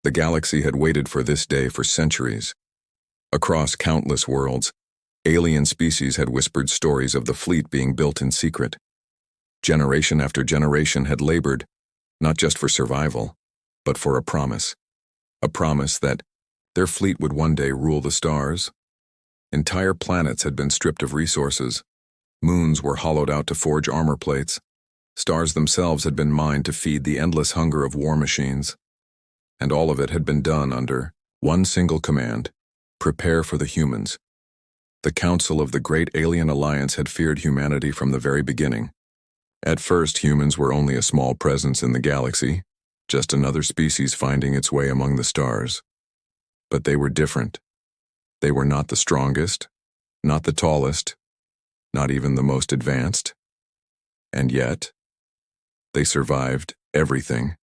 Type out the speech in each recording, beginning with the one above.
The galaxy had waited for this day for centuries. Across countless worlds, alien species had whispered stories of the fleet being built in secret. Generation after generation had labored, not just for survival, but for a promise. A promise that their fleet would one day rule the stars. Entire planets had been stripped of resources. Moons were hollowed out to forge armor plates. Stars themselves had been mined to feed the endless hunger of war machines. And all of it had been done under one single command: prepare for the humans. The Council of the Great Alien Alliance had feared humanity from the very beginning. At first, humans were only a small presence in the galaxy, just another species finding its way among the stars. But they were different. They were not the strongest, not the tallest, not even the most advanced. And yet, they survived everything.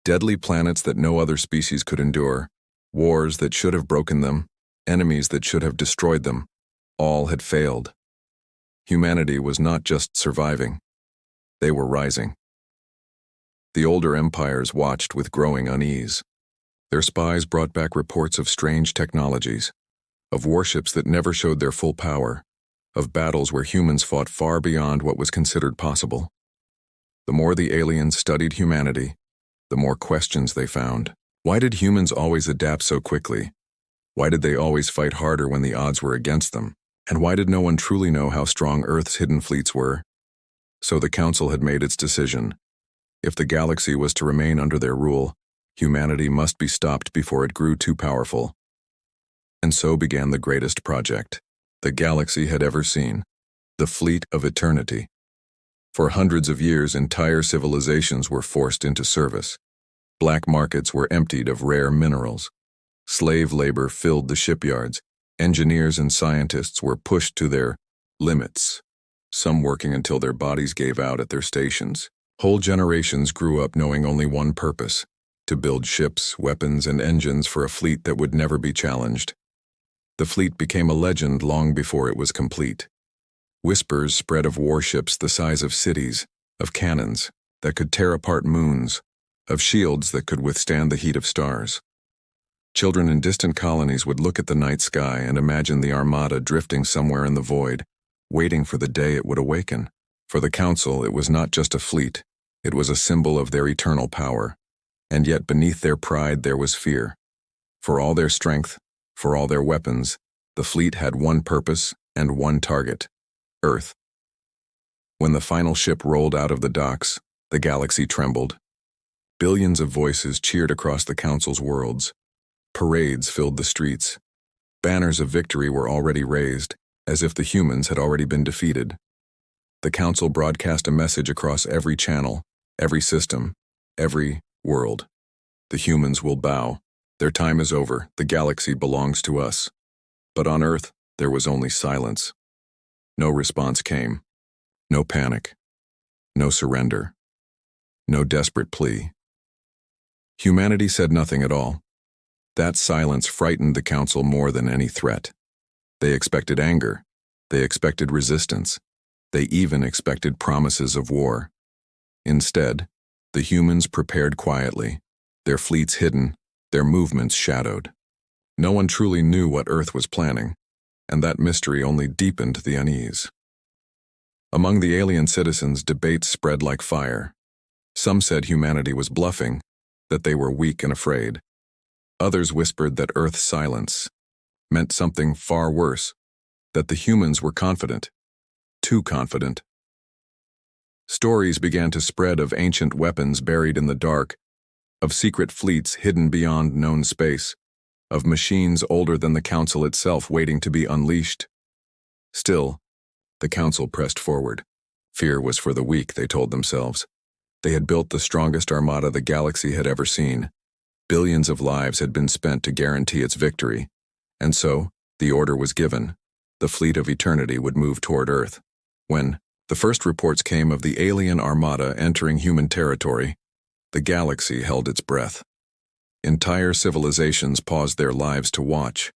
Deadly planets that no other species could endure, wars that should have broken them, enemies that should have destroyed them, all had failed. Humanity was not just surviving. They were rising. The older empires watched with growing unease. Their spies brought back reports of strange technologies, of warships that never showed their full power, of battles where humans fought far beyond what was considered possible. The more the aliens studied humanity, the more questions they found. Why did humans always adapt so quickly? Why did they always fight harder when the odds were against them? And why did no one truly know how strong Earth's hidden fleets were? So the Council had made its decision. If the galaxy was to remain under their rule, humanity must be stopped before it grew too powerful. And so began the greatest project the galaxy had ever seen, the Fleet of Eternity. For hundreds of years, entire civilizations were forced into service. Black markets were emptied of rare minerals. Slave labor filled the shipyards. Engineers and scientists were pushed to their limits, some working until their bodies gave out at their stations. Whole generations grew up knowing only one purpose: to build ships, weapons, and engines for a fleet that would never be challenged. The fleet became a legend long before it was complete. Whispers spread of warships the size of cities, of cannons that could tear apart moons, of shields that could withstand the heat of stars. Children in distant colonies would look at the night sky and imagine the armada drifting somewhere in the void, waiting for the day it would awaken. For the Council, it was not just a fleet, it was a symbol of their eternal power. And yet beneath their pride there was fear. For all their strength, for all their weapons, the fleet had one purpose and one target: Earth. When the final ship rolled out of the docks, the galaxy trembled. Billions of voices cheered across the Council's worlds. Parades filled the streets. Banners of victory were already raised, as if the humans had already been defeated. The Council broadcast a message across every channel, every system, every world. The humans will bow. Their time is over. The galaxy belongs to us. But on Earth, there was only silence. No response came. No panic. No surrender. No desperate plea. Humanity said nothing at all. That silence frightened the Council more than any threat. They expected anger. They expected resistance. They even expected promises of war. Instead, the humans prepared quietly, their fleets hidden, their movements shadowed. No one truly knew what Earth was planning, and that mystery only deepened the unease. Among the alien citizens, debates spread like fire. Some said humanity was bluffing, that they were weak and afraid. Others whispered that Earth's silence meant something far worse, that the humans were confident, too confident. Stories began to spread of ancient weapons buried in the dark, of secret fleets hidden beyond known space, of machines older than the Council itself waiting to be unleashed. Still, the Council pressed forward. Fear was for the weak, they told themselves. They had built the strongest armada the galaxy had ever seen. Billions of lives had been spent to guarantee its victory. And so, the order was given. The Fleet of Eternity would move toward Earth. When the first reports came of the alien armada entering human territory, the galaxy held its breath. Entire civilizations paused their lives to watch.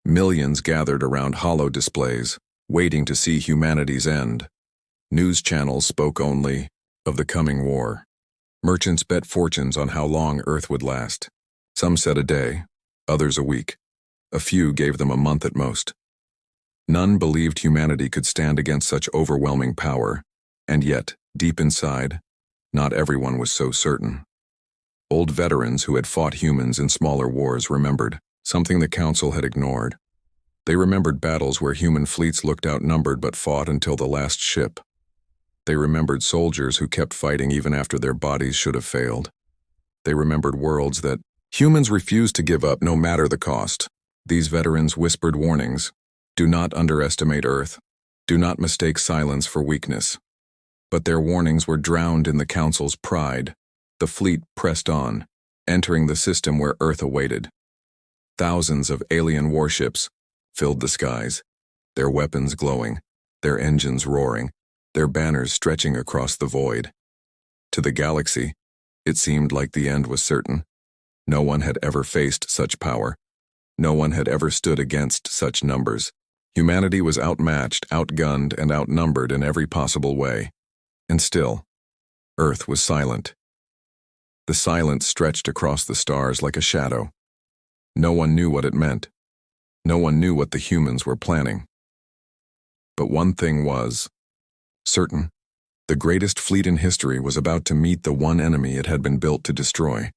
Millions gathered around hollow displays, waiting to see humanity's end. News channels spoke only of the coming war. Merchants bet fortunes on how long Earth would last. Some said a day, others a week. A few gave them a month at most. None believed humanity could stand against such overwhelming power, and yet, deep inside, not everyone was so certain. Old veterans who had fought humans in smaller wars remembered, something the Council had ignored. They remembered battles where human fleets looked outnumbered but fought until the last ship. They remembered soldiers who kept fighting even after their bodies should have failed. They remembered worlds that humans refused to give up no matter the cost. These veterans whispered warnings. Do not underestimate Earth. Do not mistake silence for weakness. But their warnings were drowned in the Council's pride. The fleet pressed on, entering the system where Earth awaited. Thousands of alien warships filled the skies, their weapons glowing, their engines roaring, their banners stretching across the void. To the galaxy, it seemed like the end was certain. No one had ever faced such power. No one had ever stood against such numbers. Humanity was outmatched, outgunned, and outnumbered in every possible way. And still, Earth was silent. The silence stretched across the stars like a shadow. No one knew what it meant. No one knew what the humans were planning. But one thing was certain. The greatest fleet in history was about to meet the one enemy it had been built to destroy.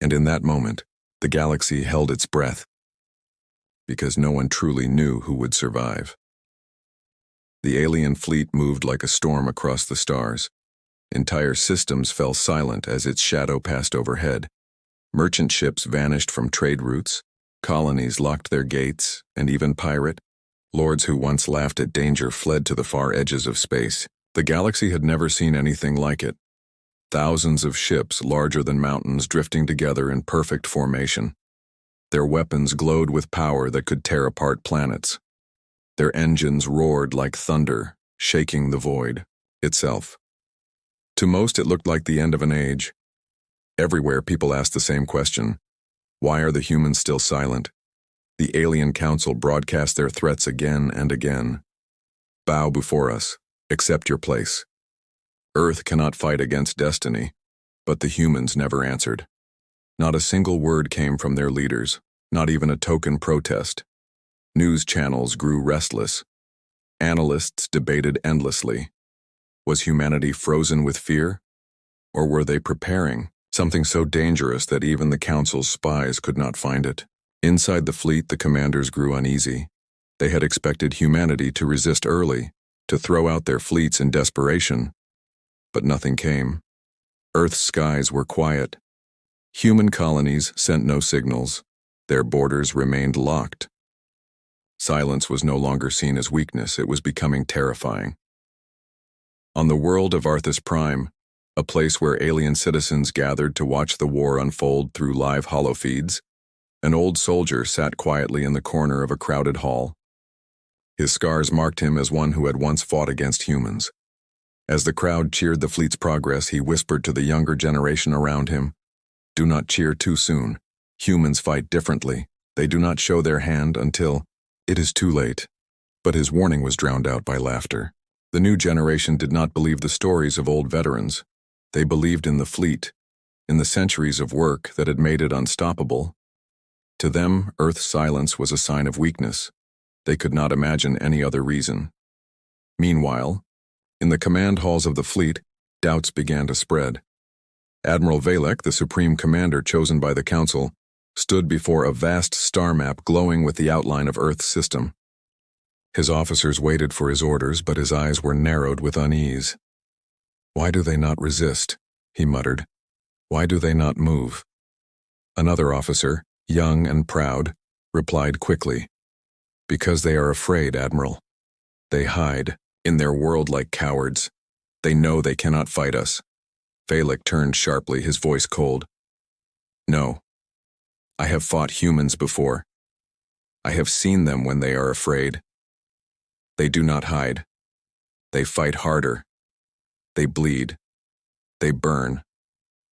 And in that moment, the galaxy held its breath. Because no one truly knew who would survive. The alien fleet moved like a storm across the stars. Entire systems fell silent as its shadow passed overhead. Merchant ships vanished from trade routes, colonies locked their gates, and even pirate lords who once laughed at danger fled to the far edges of space. The galaxy had never seen anything like it. Thousands of ships larger than mountains drifting together in perfect formation. Their weapons glowed with power that could tear apart planets. Their engines roared like thunder, shaking the void itself. To most, it looked like the end of an age. Everywhere, people asked the same question. Why are the humans still silent? The alien council broadcast their threats again and again. Bow before us. Accept your place. Earth cannot fight against destiny, but the humans never answered. Not a single word came from their leaders, not even a token protest. News channels grew restless. Analysts debated endlessly. Was humanity frozen with fear? Or were they preparing something so dangerous that even the Council's spies could not find it? Inside the fleet, the commanders grew uneasy. They had expected humanity to resist early, to throw out their fleets in desperation. But nothing came. Earth's skies were quiet. Human colonies sent no signals. Their borders remained locked. Silence was no longer seen as weakness, it was becoming terrifying. On the world of Arthas Prime, a place where alien citizens gathered to watch the war unfold through live holofeeds, an old soldier sat quietly in the corner of a crowded hall. His scars marked him as one who had once fought against humans. As the crowd cheered the fleet's progress, he whispered to the younger generation around him, "Do not cheer too soon. Humans fight differently. They do not show their hand until it is too late." But his warning was drowned out by laughter. The new generation did not believe the stories of old veterans. They believed in the fleet, in the centuries of work that had made it unstoppable. To them, Earth's silence was a sign of weakness. They could not imagine any other reason. Meanwhile, in the command halls of the fleet, doubts began to spread. Admiral Valek, the supreme commander chosen by the Council, stood before a vast star map glowing with the outline of Earth's system. His officers waited for his orders, but his eyes were narrowed with unease. "Why do they not resist?" he muttered. "Why do they not move?" Another officer, young and proud, replied quickly, "Because they are afraid, Admiral. They hide, in their world like cowards. They know they cannot fight us." Valek turned sharply, his voice cold. "No. I have fought humans before. I have seen them when they are afraid. They do not hide. They fight harder. They bleed. They burn.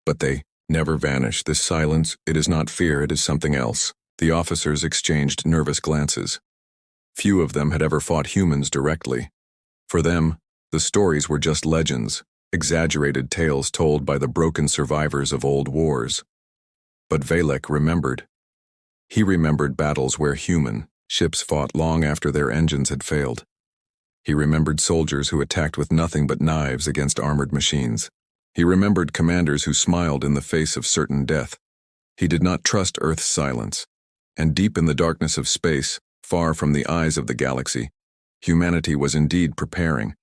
But they never vanish. This silence, it is not fear, it is something else." The officers exchanged nervous glances. Few of them had ever fought humans directly. For them, the stories were just legends, exaggerated tales told by the broken survivors of old wars. But Valek remembered. He remembered battles where human ships fought long after their engines had failed. He remembered soldiers who attacked with nothing but knives against armored machines. He remembered commanders who smiled in the face of certain death. He did not trust Earth's silence. And deep in the darkness of space, far from the eyes of the galaxy, humanity was indeed preparing.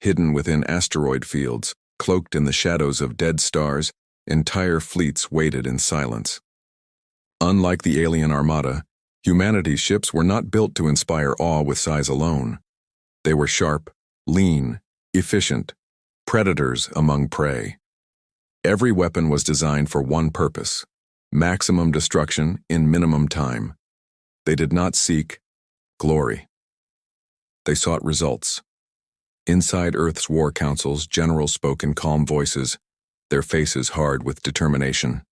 Hidden within asteroid fields, cloaked in the shadows of dead stars, entire fleets waited in silence. Unlike the alien armada, humanity's ships were not built to inspire awe with size alone. They were sharp, lean, efficient, predators among prey. Every weapon was designed for one purpose: maximum destruction in minimum time. They did not seek glory. They sought results. Inside Earth's war councils, generals spoke in calm voices, their faces hard with determination.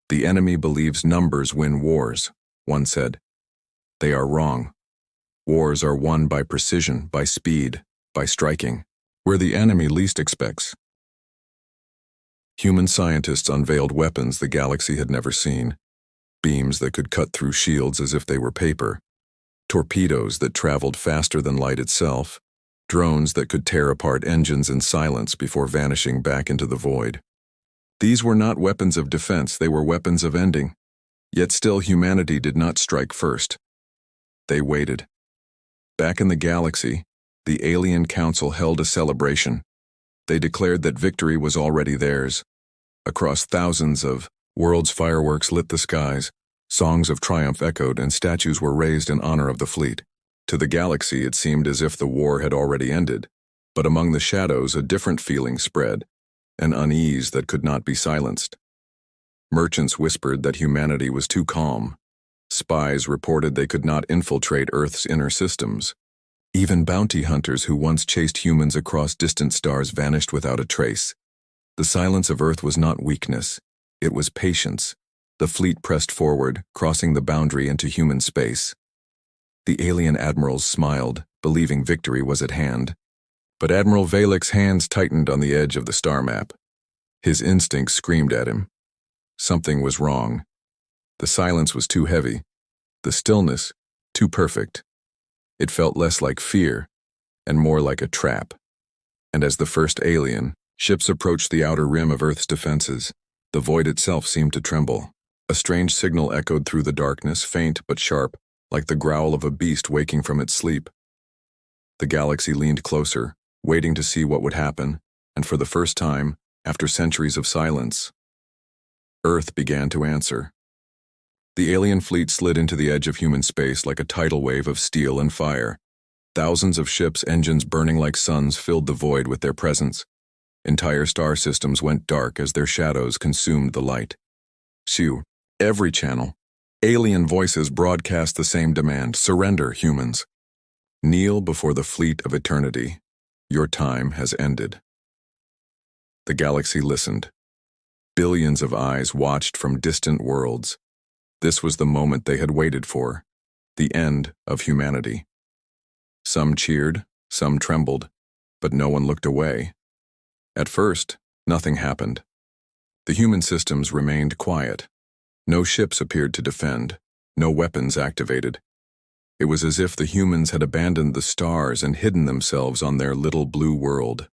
"The enemy believes numbers win wars," one said. "They are wrong. Wars are won by precision, by speed, by striking, where the enemy least expects." Human scientists unveiled weapons the galaxy had never seen. Beams that could cut through shields as if they were paper. Torpedoes that traveled faster than light itself. Drones that could tear apart engines in silence before vanishing back into the void. These were not weapons of defense, they were weapons of ending. Yet still humanity did not strike first. They waited. Back in the galaxy, the Alien Council held a celebration. They declared that victory was already theirs. Across thousands of worlds, fireworks lit the skies, songs of triumph echoed, and statues were raised in honor of the fleet. To the galaxy, it seemed as if the war had already ended, but among the shadows a different feeling spread, an unease that could not be silenced. Merchants whispered that humanity was too calm. Spies reported they could not infiltrate Earth's inner systems. Even bounty hunters who once chased humans across distant stars vanished without a trace. The silence of Earth was not weakness, it was patience. The fleet pressed forward, crossing the boundary into human space. The alien admirals smiled, believing victory was at hand. But Admiral Valek's hands tightened on the edge of the star map. His instincts screamed at him. Something was wrong. The silence was too heavy. The stillness, too perfect. It felt less like fear, and more like a trap. And as the first alien ships approached the outer rim of Earth's defenses, the void itself seemed to tremble. A strange signal echoed through the darkness, faint but sharp, like the growl of a beast waking from its sleep. The galaxy leaned closer, waiting to see what would happen, and for the first time, after centuries of silence, Earth began to answer. The alien fleet slid into the edge of human space like a tidal wave of steel and fire. Thousands of ships' engines burning like suns filled the void with their presence. Entire star systems went dark as their shadows consumed the light. Shoo, every channel. Alien voices broadcast the same demand: surrender, humans. Kneel before the fleet of eternity. Your time has ended. The galaxy listened. Billions of eyes watched from distant worlds. This was the moment they had waited for, the end of humanity. Some cheered, some trembled, but no one looked away. At first, nothing happened. The human systems remained quiet. No ships appeared to defend, no weapons activated. It was as if the humans had abandoned the stars and hidden themselves on their little blue world.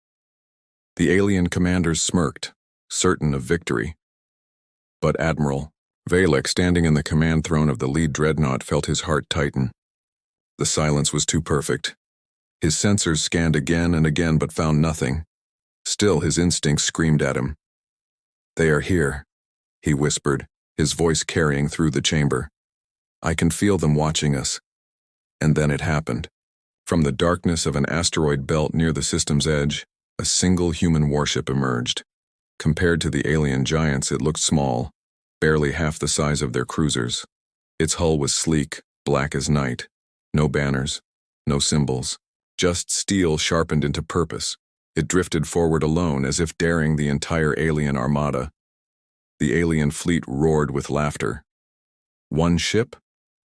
The alien commanders smirked, certain of victory. But Admiral Valek, standing in the command throne of the lead dreadnought, felt his heart tighten. The silence was too perfect. His sensors scanned again and again but found nothing. Still, his instincts screamed at him. "They are here," he whispered, his voice carrying through the chamber. "I can feel them watching us." And then it happened. From the darkness of an asteroid belt near the system's edge, a single human warship emerged. Compared to the alien giants, it looked small, barely half the size of their cruisers. Its hull was sleek, black as night. No banners, no symbols, just steel sharpened into purpose. It drifted forward alone, as if daring the entire alien armada. The alien fleet roared with laughter. One ship?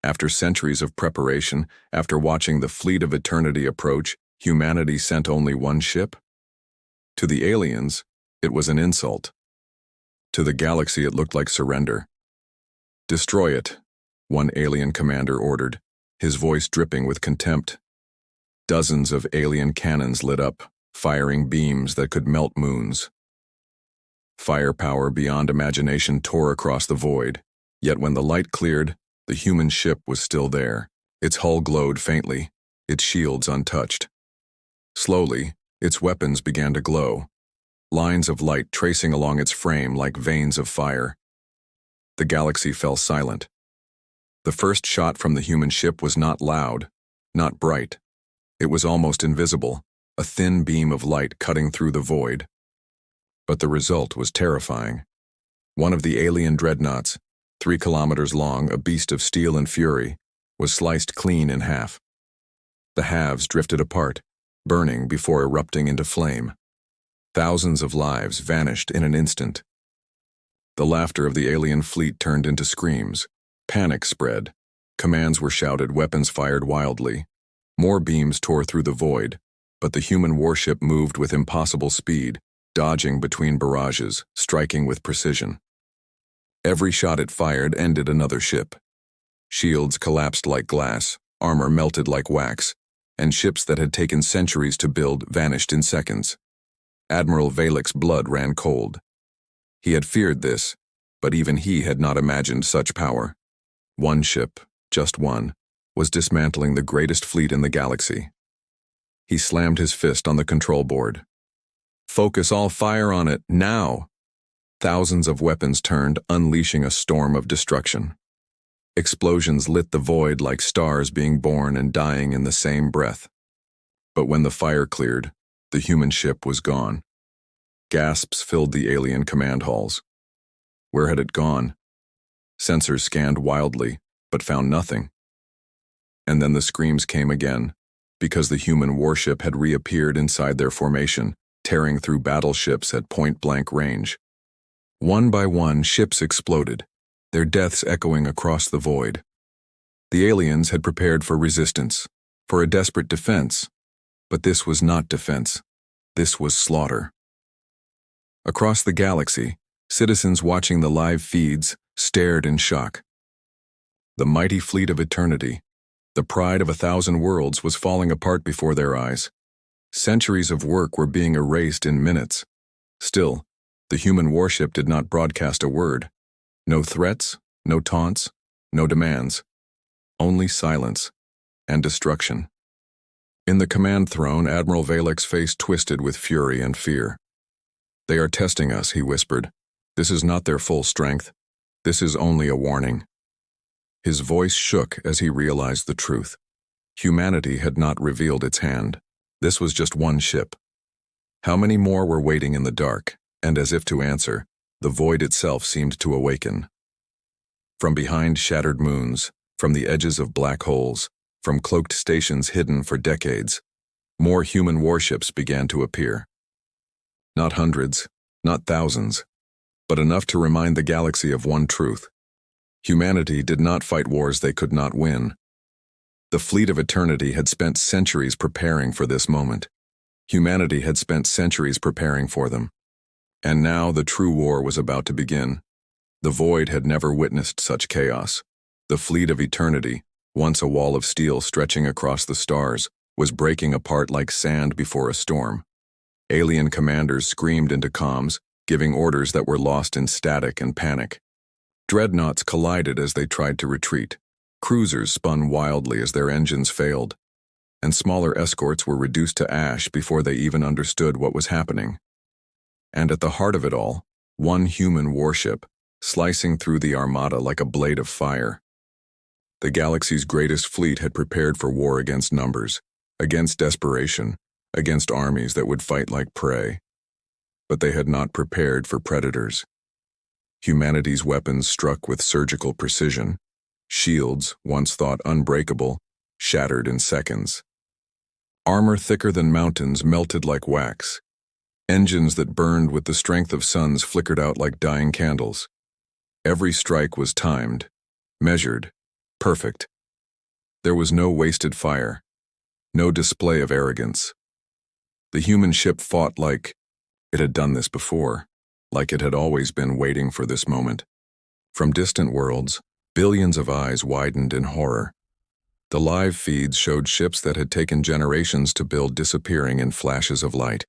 After centuries of preparation, after watching the fleet of eternity approach, humanity sent only one ship? To the aliens, it was an insult. To the galaxy, it looked like surrender. Destroy it, one alien commander ordered, his voice dripping with contempt. Dozens of alien cannons lit up, firing beams that could melt moons. Firepower beyond imagination tore across the void, yet when the light cleared, the human ship was still there. Its hull glowed faintly, its shields untouched. Slowly, its weapons began to glow, lines of light tracing along its frame like veins of fire. The galaxy fell silent. The first shot from the human ship was not loud, not bright. It was almost invisible, a thin beam of light cutting through the void. But the result was terrifying. One of the alien dreadnoughts, 3 kilometers long, a beast of steel and fury, was sliced clean in half. The halves drifted apart, burning before erupting into flame. Thousands of lives vanished in an instant. The laughter of the alien fleet turned into screams. Panic spread. Commands were shouted, weapons fired wildly. More beams tore through the void, but the human warship moved with impossible speed, dodging between barrages, striking with precision. Every shot it fired ended another ship. Shields collapsed like glass, armor melted like wax, and ships that had taken centuries to build vanished in seconds. Admiral Valek's blood ran cold. He had feared this, but even he had not imagined such power. One ship, just one, was dismantling the greatest fleet in the galaxy. He slammed his fist on the control board. Focus all fire on it, now! Thousands of weapons turned, unleashing a storm of destruction. Explosions lit the void like stars being born and dying in the same breath. But when the fire cleared, the human ship was gone. Gasps filled the alien command halls. Where had it gone? Sensors scanned wildly, but found nothing. And then the screams came again, because the human warship had reappeared inside their formation, tearing through battleships at point-blank range. One by one, ships exploded, their deaths echoing across the void. The aliens had prepared for resistance, for a desperate defense, but this was not defense. This was slaughter. Across the galaxy, citizens watching the live feeds stared in shock. The mighty fleet of eternity, the pride of 1,000 worlds, was falling apart before their eyes. Centuries of work were being erased in minutes. Still, the human warship did not broadcast a word. No threats, no taunts, no demands. Only silence and destruction. In the command throne, Admiral Valek's face twisted with fury and fear. "They are testing us," he whispered. "This is not their full strength. This is only a warning." His voice shook as he realized the truth. Humanity had not revealed its hand. This was just one ship. How many more were waiting in the dark? And as if to answer, the void itself seemed to awaken. From behind shattered moons, from the edges of black holes, from cloaked stations hidden for decades, more human warships began to appear. Not hundreds, not thousands, but enough to remind the galaxy of one truth. Humanity did not fight wars they could not win. The fleet of eternity had spent centuries preparing for this moment. Humanity had spent centuries preparing for them. And now the true war was about to begin. The void had never witnessed such chaos. The fleet of eternity, once a wall of steel stretching across the stars, was breaking apart like sand before a storm. Alien commanders screamed into comms, giving orders that were lost in static and panic. Dreadnoughts collided as they tried to retreat. Cruisers spun wildly as their engines failed. And smaller escorts were reduced to ash before they even understood what was happening. And at the heart of it all, one human warship, slicing through the armada like a blade of fire. The galaxy's greatest fleet had prepared for war against numbers, against desperation, against armies that would fight like prey. But they had not prepared for predators. Humanity's weapons struck with surgical precision. Shields, once thought unbreakable, shattered in seconds. Armor thicker than mountains melted like wax. Engines that burned with the strength of suns flickered out like dying candles. Every strike was timed, measured, perfect. There was no wasted fire, no display of arrogance. The human ship fought like it had done this before, like it had always been waiting for this moment. From distant worlds, Billions of eyes widened in horror. The live feeds showed ships that had taken generations to build disappearing in flashes of light.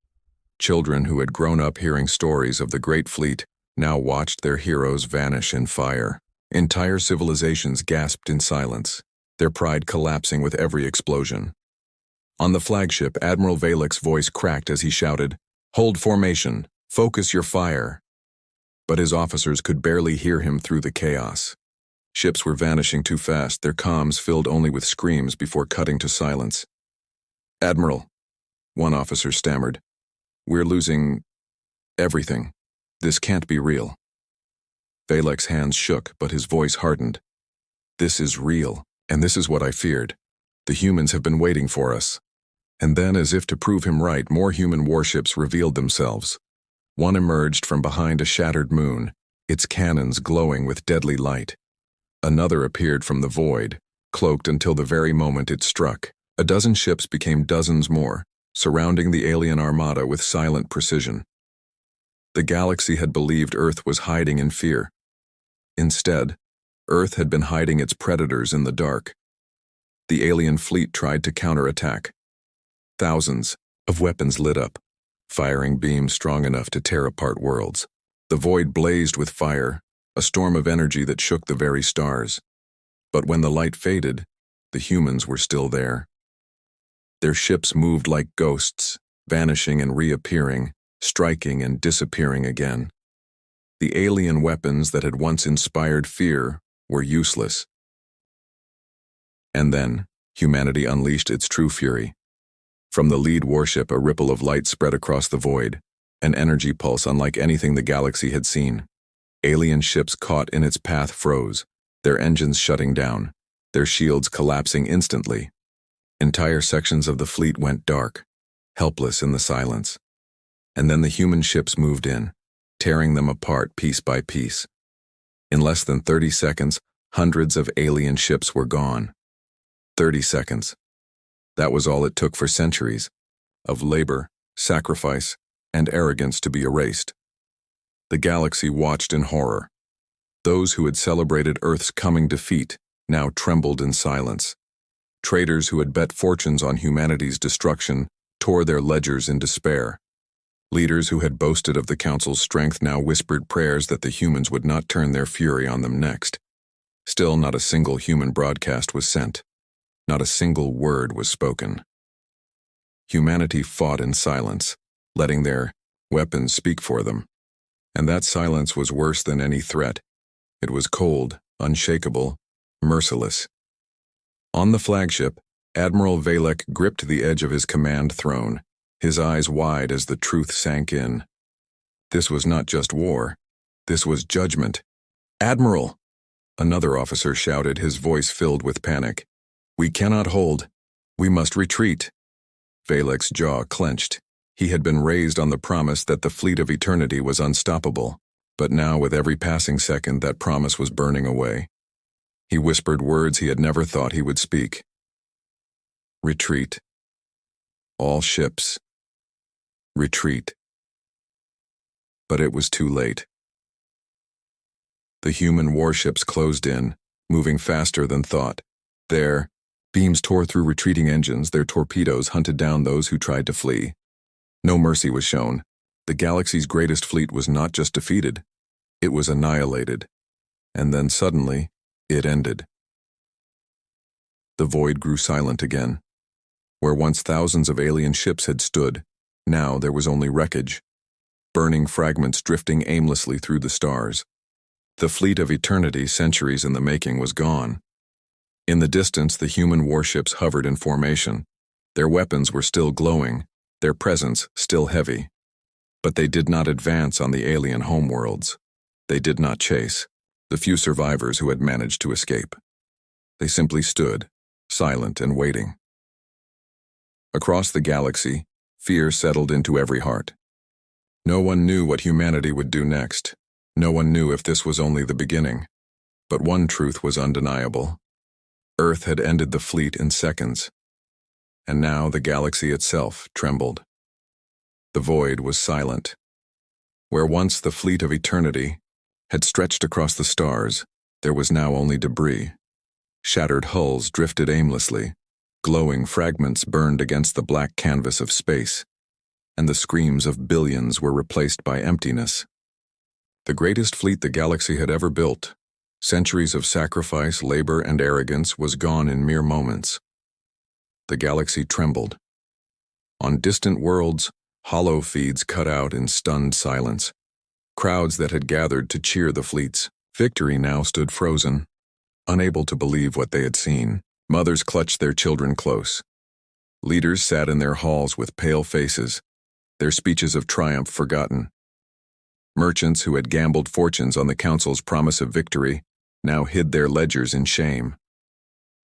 Children who had grown up hearing stories of the Great Fleet now watched their heroes vanish in fire. Entire civilizations gasped in silence, their pride collapsing with every explosion. On the flagship, Admiral Valek's voice cracked as he shouted, "Hold formation! Focus your fire!" But his officers could barely hear him through the chaos. Ships were vanishing too fast, their comms filled only with screams before cutting to silence. "Admiral," one officer stammered, "we're losing everything. This can't be real." Valek's hands shook, but his voice hardened. "This is real, and this is what I feared. The humans have been waiting for us." And then, as if to prove him right, more human warships revealed themselves. One emerged from behind a shattered moon, its cannons glowing with deadly light. Another appeared from the void, cloaked until the very moment it struck. A dozen ships became dozens more, surrounding the alien armada with silent precision. The galaxy had believed Earth was hiding in fear. Instead, Earth had been hiding its predators in the dark. The alien fleet tried to counterattack. Thousands of weapons lit up, firing beams strong enough to tear apart worlds. The void blazed with fire, a storm of energy that shook the very stars. But when the light faded, the humans were still there. Their ships moved like ghosts, vanishing and reappearing, striking and disappearing again. The alien weapons that had once inspired fear were useless. And then, humanity unleashed its true fury. From the lead warship, a ripple of light spread across the void, an energy pulse unlike anything the galaxy had seen. Alien ships caught in its path froze, their engines shutting down, their shields collapsing instantly. Entire sections of the fleet went dark, helpless in the silence. And then the human ships moved in, tearing them apart piece by piece. In less than 30 seconds, hundreds of alien ships were gone. 30 seconds. That was all it took for centuries of labor, sacrifice, and arrogance to be erased. The galaxy watched in horror. Those who had celebrated Earth's coming defeat now trembled in silence. Traitors who had bet fortunes on humanity's destruction tore their ledgers in despair. Leaders who had boasted of the Council's strength now whispered prayers that the humans would not turn their fury on them next. Still, not a single human broadcast was sent. Not a single word was spoken. Humanity fought in silence, letting their weapons speak for them. And that silence was worse than any threat. It was cold, unshakable, merciless. On the flagship, Admiral Valek gripped the edge of his command throne, his eyes wide as the truth sank in. This was not just war. This was judgment. "Admiral!" Another officer shouted, his voice filled with panic. "We cannot hold. We must retreat." Valek's jaw clenched. He had been raised on the promise that the fleet of eternity was unstoppable, but now with every passing second that promise was burning away. He whispered words he had never thought he would speak. "Retreat. All ships. Retreat." But it was too late. The human warships closed in, moving faster than thought. Their beams tore through retreating engines, their torpedoes hunted down those who tried to flee. No mercy was shown. The galaxy's greatest fleet was not just defeated, it was annihilated. And then suddenly, it ended. The void grew silent again. Where once thousands of alien ships had stood, now there was only wreckage, burning fragments drifting aimlessly through the stars. The fleet of eternity, centuries in the making, was gone. In the distance, the human warships hovered in formation. Their weapons were still glowing, their presence still heavy. But they did not advance on the alien homeworlds. They did not chase the few survivors who had managed to escape. They simply stood, silent and waiting. Across the galaxy, fear settled into every heart. No one knew what humanity would do next. No one knew if this was only the beginning. But one truth was undeniable. Earth had ended the fleet in seconds. And now the galaxy itself trembled. The void was silent. Where once the fleet of eternity had stretched across the stars, There was now only debris. Shattered hulls drifted aimlessly, glowing fragments burned against the black canvas of space, and the screams of billions were replaced by emptiness. The greatest fleet the galaxy had ever built, centuries of sacrifice, labor, and arrogance, was gone in mere moments. The galaxy trembled. On distant worlds, hollow feeds cut out in stunned silence. Crowds that had gathered to cheer the fleet's victory now stood frozen, unable to believe what they had seen. Mothers clutched their children close. Leaders sat in their halls with pale faces, their speeches of triumph forgotten. Merchants who had gambled fortunes on the Council's promise of victory now hid their ledgers in shame.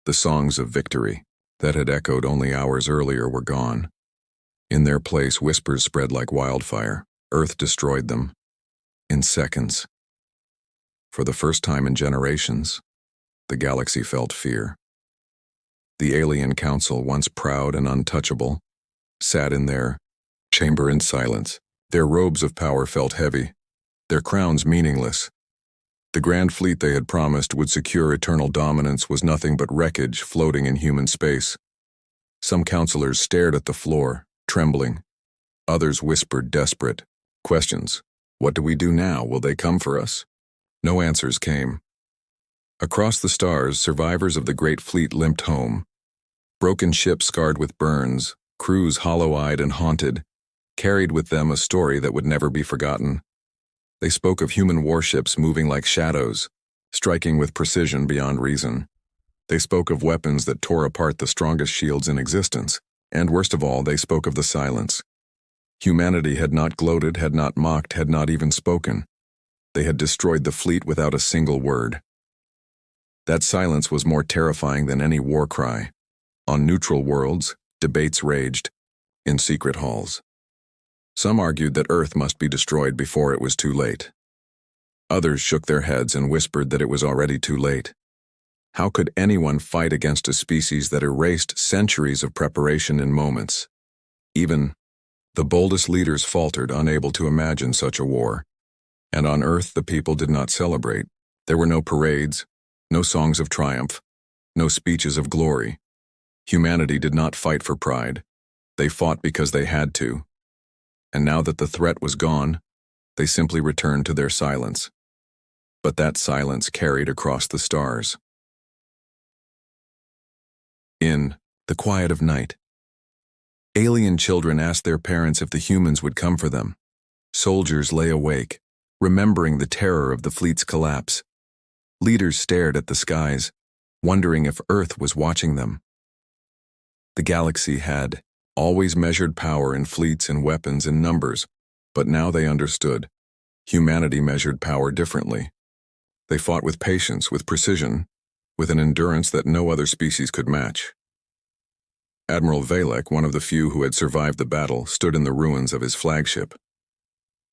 The songs of victory that had echoed only hours earlier were gone. In their place, whispers spread like wildfire. Earth destroyed them. In seconds. For the first time in generations, the galaxy felt fear. The alien council, once proud and untouchable, sat in their chamber in silence. Their robes of power felt heavy, their crowns meaningless. The grand fleet they had promised would secure eternal dominance was nothing but wreckage floating in human space. Some counselors stared at the floor, trembling. Others whispered desperate questions. What do we do now? Will they come for us? No answers came. Across the stars, survivors of the great fleet limped home. Broken ships scarred with burns, crews hollow-eyed and haunted, carried with them a story that would never be forgotten. They spoke of human warships moving like shadows, striking with precision beyond reason. They spoke of weapons that tore apart the strongest shields in existence, and worst of all, they spoke of the silence. Humanity had not gloated, had not mocked, had not even spoken. They had destroyed the fleet without a single word. That silence was more terrifying than any war cry. On neutral worlds, debates raged, in secret halls. Some argued that Earth must be destroyed before it was too late. Others shook their heads and whispered that it was already too late. How could anyone fight against a species that erased centuries of preparation in moments? Even the boldest leaders faltered, unable to imagine such a war. And on Earth, the people did not celebrate. There were no parades, no songs of triumph, no speeches of glory. Humanity did not fight for pride. They fought because they had to. And now that the threat was gone, they simply returned to their silence. But that silence carried across the stars. In the quiet of night, alien children asked their parents if the humans would come for them. Soldiers lay awake, remembering the terror of the fleet's collapse. Leaders stared at the skies, wondering if Earth was watching them. The galaxy had always measured power in fleets and weapons and numbers, but now they understood. Humanity measured power differently. They fought with patience, with precision, with an endurance that no other species could match. Admiral Valek, one of the few who had survived the battle, stood in the ruins of his flagship.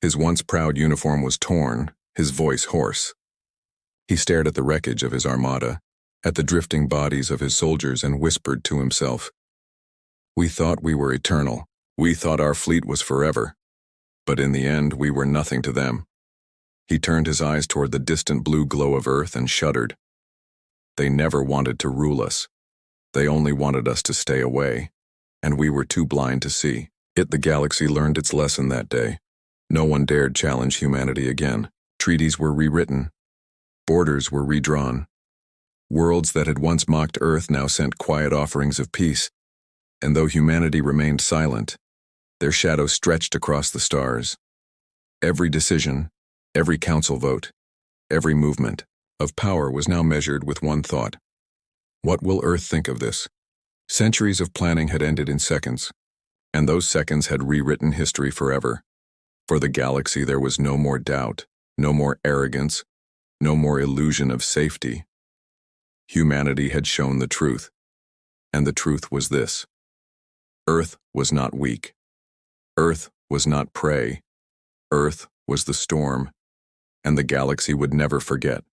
His once proud uniform was torn, his voice hoarse. He stared at the wreckage of his armada, at the drifting bodies of his soldiers, and whispered to himself, "We thought we were eternal. We thought our fleet was forever. But in the end, we were nothing to them." He turned his eyes toward the distant blue glow of Earth and shuddered. They never wanted to rule us. They only wanted us to stay away, and we were too blind to see. The galaxy learned its lesson that day. No one dared challenge humanity again. Treaties were rewritten. Borders were redrawn. Worlds that had once mocked Earth now sent quiet offerings of peace. And though humanity remained silent, their shadow stretched across the stars. Every decision, every council vote, every movement of power was now measured with one thought. What will Earth think of this? Centuries of planning had ended in seconds, and those seconds had rewritten history forever. For the galaxy, there was no more doubt, no more arrogance, no more illusion of safety. Humanity had shown the truth, and the truth was this. Earth was not weak. Earth was not prey. Earth was the storm, and the galaxy would never forget.